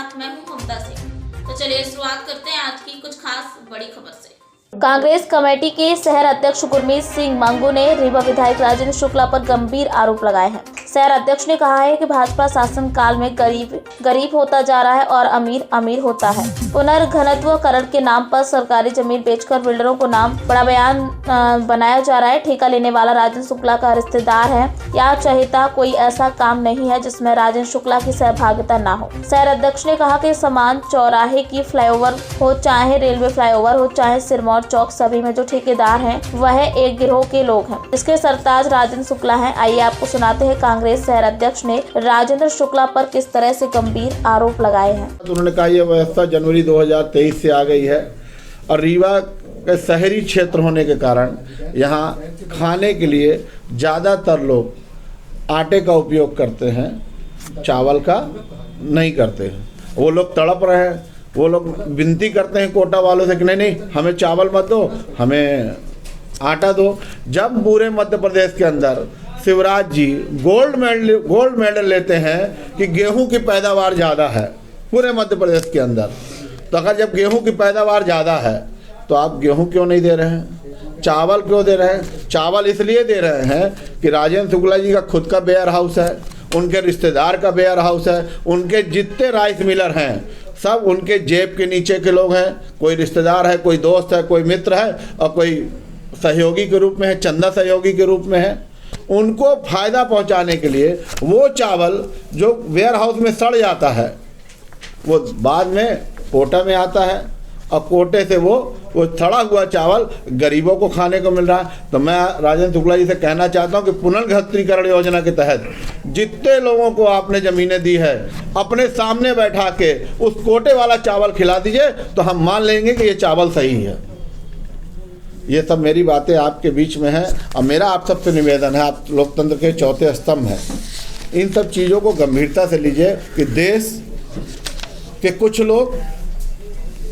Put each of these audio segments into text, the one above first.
साथ मैं हूं ममता सिंह। तो चलिए शुरुआत करते हैं आज की कुछ खास बड़ी खबर से। कांग्रेस कमेटी के शहर अध्यक्ष गुरमीत सिंह मांगू ने रीवा विधायक राजेंद्र शुक्ला पर गंभीर आरोप लगाए हैं। शहर अध्यक्ष ने कहा है कि भाजपा शासन काल में गरीब होता जा रहा है और अमीर अमीर होता है। पुनर्घनत्वकरण के नाम पर सरकारी जमीन बेचकर बिल्डरों को नाम बड़ा बयान बनाया जा रहा है। ठेका लेने वाला राजेंद्र शुक्ला का रिश्तेदार है या चहेता, कोई ऐसा काम नहीं है जिसमें राजेंद्र शुक्ला की सहभागिता न हो। शहर अध्यक्ष ने कहा कि समान चौराहे की फ्लाईओवर हो, चाहे रेलवे फ्लाईओवर हो, चाहे सिरमौर चौक, सभी में जो ठेकेदार हैं वह एक गिरोह के लोग हैं। इसके सरताज राजेंद्र शुक्ला हैं। आइए आपको सुनाते हैं कांग्रेस शहर अध्यक्ष ने राजेंद्र शुक्ला पर किस तरह से गंभीर आरोप लगाए हैं। उन्होंने कहा यह व्यवस्था जनवरी 2023 से आ गई है और रीवा के शहरी क्षेत्र होने के कारण यहाँ खाने के लिए ज़्यादातर लोग आटे का उपयोग करते हैं, चावल का नहीं करते हैं। वो लोग तड़प रहे हैं, वो लोग विनती करते हैं कोटा वालों से कि नहीं हमें चावल मत दो, हमें आटा दो। जब पूरे मध्य प्रदेश के अंदर शिवराज जी गोल्ड मेडल लेते हैं कि गेहूं की पैदावार ज़्यादा है पूरे मध्य प्रदेश के अंदर, तो अगर जब गेहूं की पैदावार ज़्यादा है तो आप गेहूं क्यों नहीं दे रहे हैं, चावल क्यों दे रहे हैं? चावल इसलिए दे रहे हैं कि राजेंद्र शुक्ला जी का खुद का वेयर हाउस है, उनके रिश्तेदार का वेयर हाउस है, उनके जितने राइस मिलर हैं सब उनके जेब के नीचे के लोग हैं। कोई रिश्तेदार है, कोई दोस्त है, कोई मित्र है और कोई सहयोगी के रूप में है, चंदा सहयोगी के रूप में है। उनको फ़ायदा पहुंचाने के लिए वो चावल जो वेयर हाउस में सड़ जाता है वो बाद में कोटा में आता है और कोटे से वो सड़ा हुआ चावल गरीबों को खाने को मिल रहा है। तो मैं राजेंद्र शुक्ला जी से कहना चाहता हूं कि पुनर्घनत्वकरण योजना के तहत जितने लोगों को आपने ज़मीनें दी है अपने सामने बैठा के उस कोटे वाला चावल खिला दीजिए तो हम मान लेंगे कि ये चावल सही है। ये सब मेरी बातें आपके बीच में हैं और मेरा आप सबसे निवेदन है, आप लोकतंत्र के चौथे स्तंभ हैं, इन सब चीज़ों को गंभीरता से लीजिए कि देश के कुछ लोग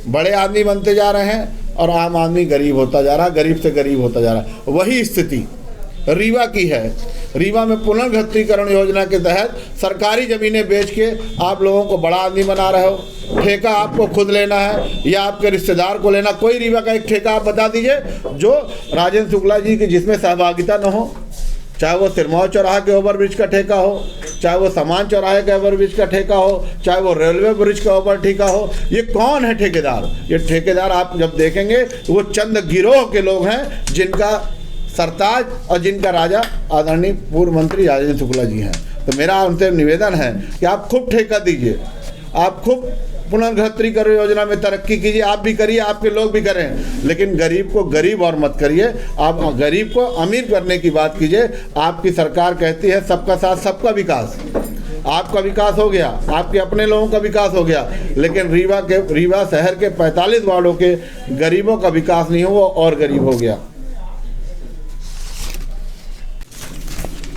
बड़े आदमी बनते जा रहे हैं और आम आदमी गरीब होता जा रहा है, गरीब से गरीब होता जा रहा है। वही स्थिति रीवा की है। रीवा में पुनर्घनत्वकरण योजना के तहत सरकारी ज़मीनें बेच के आप लोगों को बड़ा आदमी बना रहे हो। ठेका आपको खुद लेना है या आपके रिश्तेदार को लेना। कोई रीवा का एक ठेका आप बता दीजिए जो राजेंद्र शुक्ला जी की जिसमें सहभागिता न हो, चाहे वो सिरमौर चौराहे के ओवरब्रिज का ठेका हो, चाहे वो समान चौराहे के ओवरब्रिज का ठेका हो, चाहे वो रेलवे ब्रिज का ओवर ठेका हो। ये कौन है ठेकेदार? ये ठेकेदार आप जब देखेंगे तो वो चंद गिरोह के लोग हैं जिनका सरताज और जिनका राजा आदरणीय पूर्व मंत्री राजेंद्र शुक्ला जी हैं। तो मेरा उनसे निवेदन है कि आप खूब ठेका दीजिए, आप खूब पुनर्घनत्वकरण योजना में तरक्की कीजिए, आप भी करिए, आपके लोग भी करें, लेकिन गरीब को गरीब और मत करिए। आप गरीब को अमीर करने की बात कीजिए। आपकी सरकार कहती है सबका साथ सबका विकास, आपका विकास हो गया, आपके अपने लोगों का विकास हो गया, लेकिन रीवा शहर के 45 वार्डों के गरीबों का विकास नहीं हुआ और गरीब हो गया।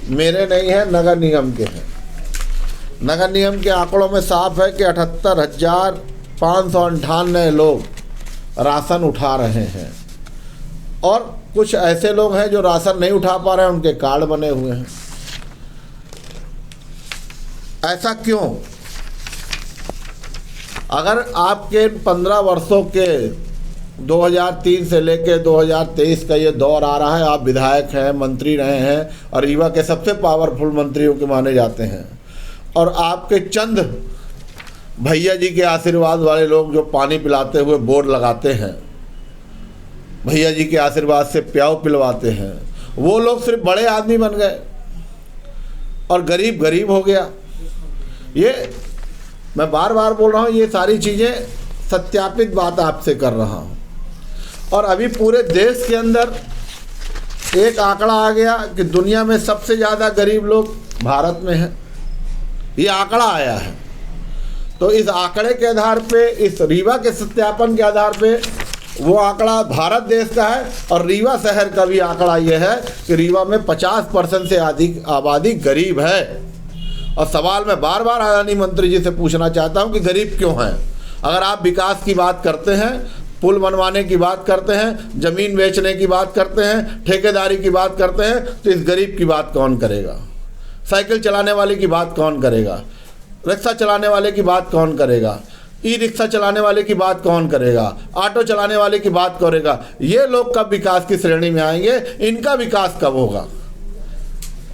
मेरे नहीं है, नगर निगम के हैं। नगर निगम के आंकड़ों में साफ है कि 78,598 लोग राशन उठा रहे हैं और कुछ ऐसे लोग हैं जो राशन नहीं उठा पा रहे हैं, उनके कार्ड बने हुए हैं। ऐसा क्यों? अगर आपके 15 वर्षों के 2003 से लेकर 2023 का ये दौर आ रहा है, आप विधायक हैं, मंत्री रहे हैं और रीवा के सबसे पावरफुल मंत्रियों के माने जाते हैं, और आपके चंद भैया जी के आशीर्वाद वाले लोग जो पानी पिलाते हुए बोर्ड लगाते हैं, भैया जी के आशीर्वाद से प्याऊ पिलवाते हैं, वो लोग सिर्फ बड़े आदमी बन गए और गरीब गरीब हो गया। ये मैं बार बार बोल रहा हूँ, ये सारी चीज़ें सत्यापित बात आपसे कर रहा हूँ। और अभी पूरे देश के अंदर एक आंकड़ा आ गया कि दुनिया में सबसे ज़्यादा गरीब लोग भारत में हैं। ये आंकड़ा आया है, तो इस आंकड़े के आधार पे, इस रीवा के सत्यापन के आधार पे वो आंकड़ा भारत देश का है और रीवा शहर का भी आंकड़ा ये है कि रीवा में 50% से अधिक आबादी गरीब है। और सवाल मैं बार बार आदरणीय मंत्री जी से पूछना चाहता हूँ कि गरीब क्यों हैं? अगर आप विकास की बात करते हैं, पुल बनवाने की बात करते हैं, ज़मीन बेचने की बात करते हैं, ठेकेदारी की बात करते हैं, तो इस गरीब की बात कौन करेगा? साइकिल चलाने वाले की बात कौन करेगा? रिक्शा चलाने वाले की बात कौन करेगा, ई रिक्शा चलाने वाले की बात कौन करेगा, ऑटो चलाने वाले की बात करेगा। ये लोग कब विकास की श्रेणी में आएंगे, इनका विकास कब होगा?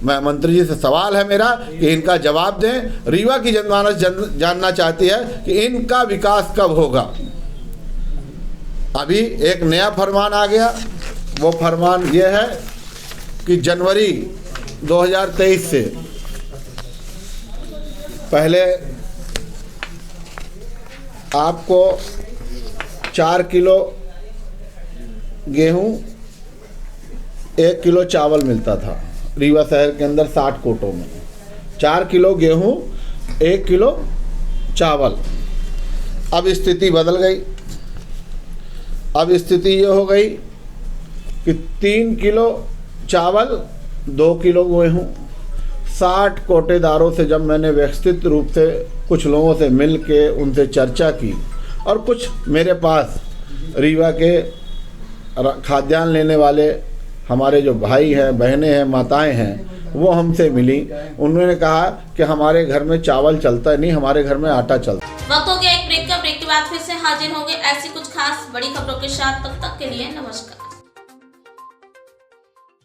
मैं मंत्री जी से सवाल है मेरा कि इनका जवाब दें। रीवा की जनमानस जानना चाहती है कि इनका विकास कब होगा। अभी एक नया फरमान आ गया, वो फरमान ये है कि जनवरी 2023 से पहले आपको 4 किलो गेहूं 1 किलो चावल मिलता था रीवा शहर के अंदर 60 कोटों में। 4 किलो गेहूं 1 किलो चावल। अब स्थिति बदल गई। अब स्थिति ये हो गई कि 3 किलो चावल 2 किलो गेहूं। 60 कोटेदारों से जब मैंने व्यवस्थित रूप से कुछ लोगों से मिल के उनसे चर्चा की और कुछ मेरे पास रीवा के खाद्यान्न लेने वाले हमारे जो भाई हैं, बहनें हैं, माताएं हैं, वो हमसे मिली। उन्होंने कहा कि हमारे घर में चावल चलता नहीं, हमारे घर में आटा चलता। वक्त हो गया एक ब्रेक का। ब्रेक के बाद फिर से हाजिर होंगे ऐसी कुछ खास बड़ी खबरों के साथ। तब तक के लिए नमस्कार।